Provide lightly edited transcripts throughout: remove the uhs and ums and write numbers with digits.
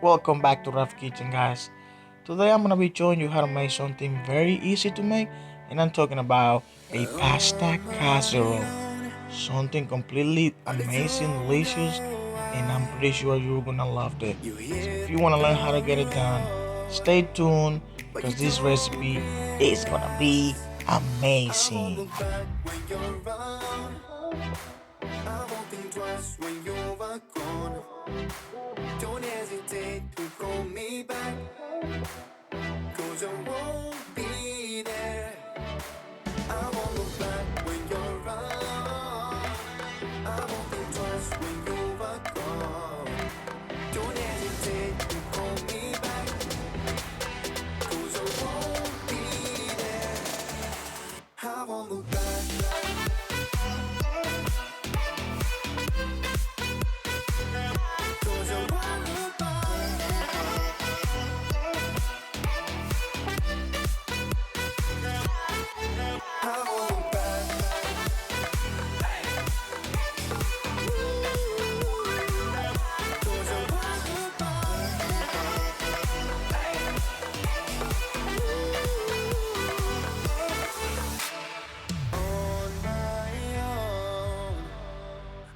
Welcome back to Rough Kitchen, guys. Today I'm gonna be showing you how to make something very easy to make, and I'm talking about a pasta casserole. Something completely amazing, delicious, and I'm pretty sure you're gonna love it. So if you wanna learn how to get it done, stay tuned because this recipe is gonna be amazing. Don't hesitate to call me back, cause I won't be there. I won't look back when you're around. I won't think twice when you're gone. Don't hesitate to call me back, cause I won't be there. I won't look back.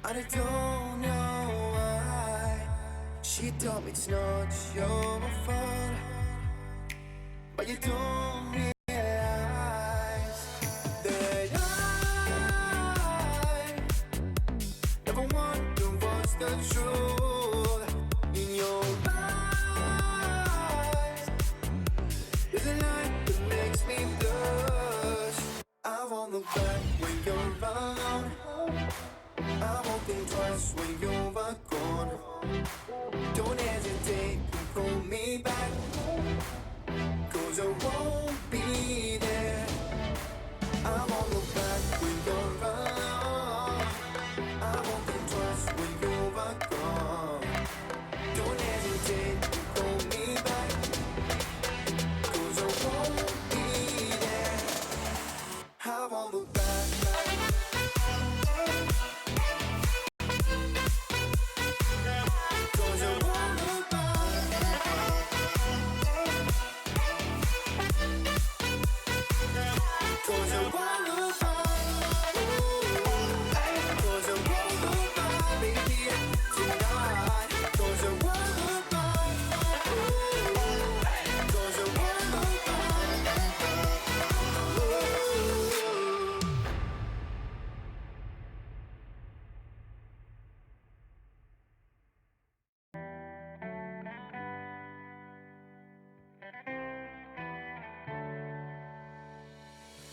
I don't know why she told me it's not your fault, but you don't realize that I never want to watch the truth in your eyes. There's a light that makes me blush. I won't look back when you're around. I won't think twice when you're gone. Don't hesitate to call me back, cause I won't be there. I won't look back when you're around. I won't think twice when you're gone. Don't hesitate to call me back, cause I won't be there. I won't look back.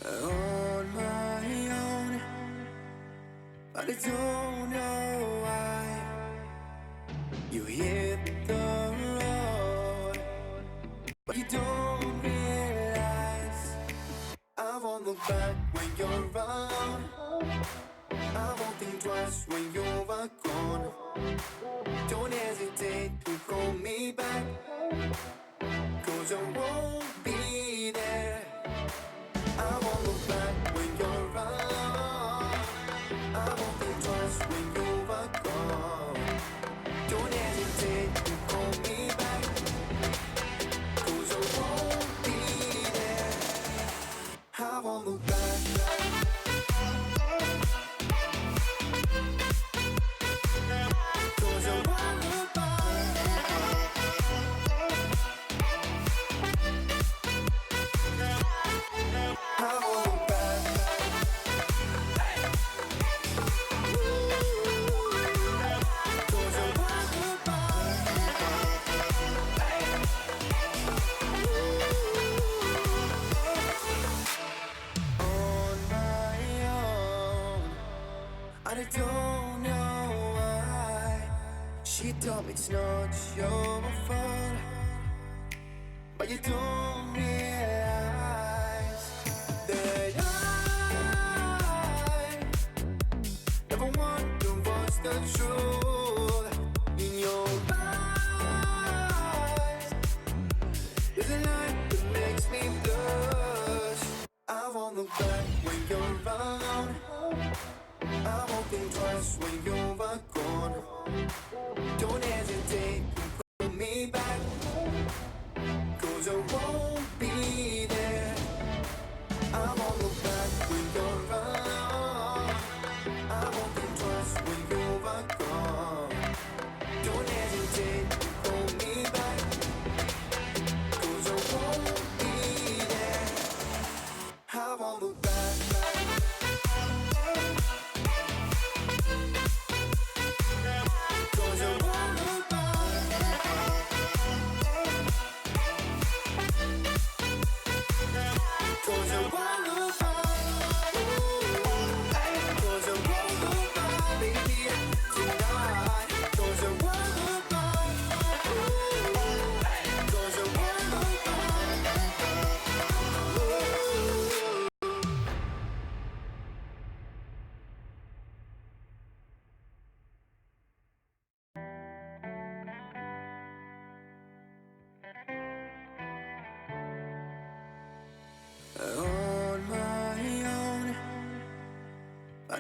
On my own, but I don't know why you hit the road, but you don't realize I won't look back when you're around. I won't think twice when you're gone. Don't hesitate to call me back, cause I won't be there. I won't look back when you're around. I won't think twice when you're gone. Don't hesitate to call me back, cause I won't be there. I won't look back. I don't know why she told me it's not your fault, but you don't realize that I never want to watch the truth in your eyes. There's a light that makes me blush. I won't look back when you're around. I won't think twice when you're gone. Don't hesitate to call me back.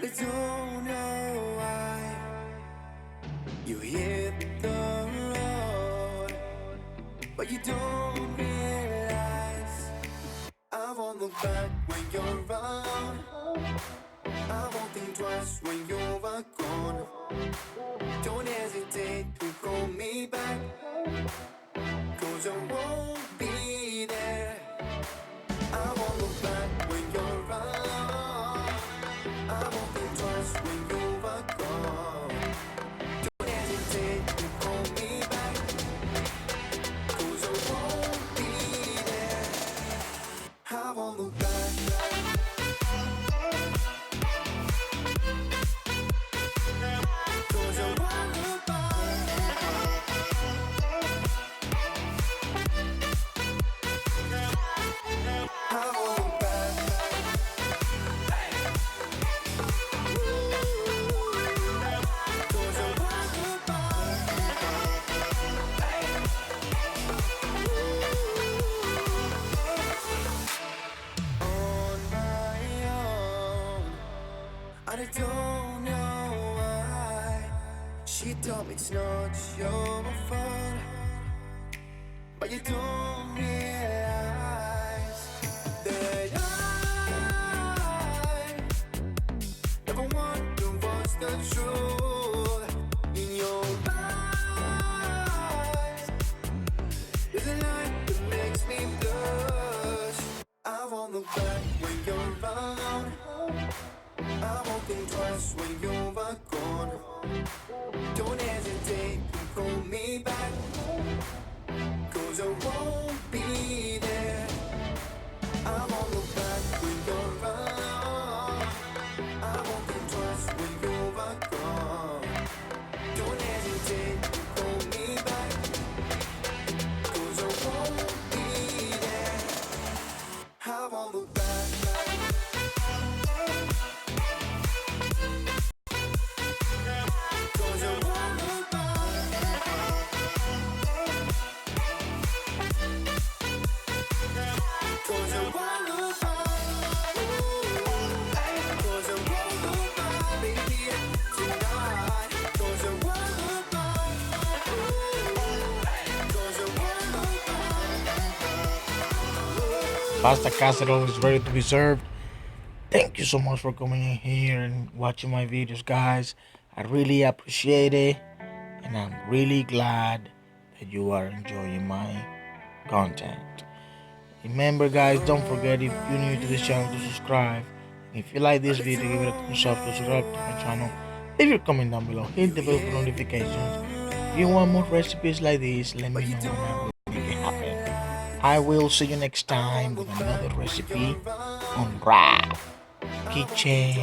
but I don't know why. You hit the road, but you don't realize I won't look back when you're around. I won't think twice when you're gone. Don't hesitate to call me back, 'cause I won't be there. I won't look back when you're around. I won't think twice when you're gone. Don't hesitate to call me back, 'cause I won't be there. I won't look back. I don't know why. She told me it's not your fault, but you don't realize that I never wonder what's the truth in your eyes. There's a light that makes me blush. I won't look back when you're around. I won't think twice when you're gone. Don't hesitate to call me back, 'cause I won't be there. I won't look back when you're around. I won't think twice when you're gone. Don't hesitate to call me back, 'cause I won't be there. I won't look back. Pasta casserole is ready to be served. Thank you so much for coming in here and watching my videos, guys. I really appreciate it, and I'm really glad that you are enjoying my content. Remember, guys, don't forget, if you're new to this channel, to subscribe. And if you like this video, give it a thumbs up to subscribe to my channel. Leave your comment down below, hit the bell for notifications. If you want more recipes like this, let me know and I will make it happen. I will see you next time with another recipe on Rap Kitchen.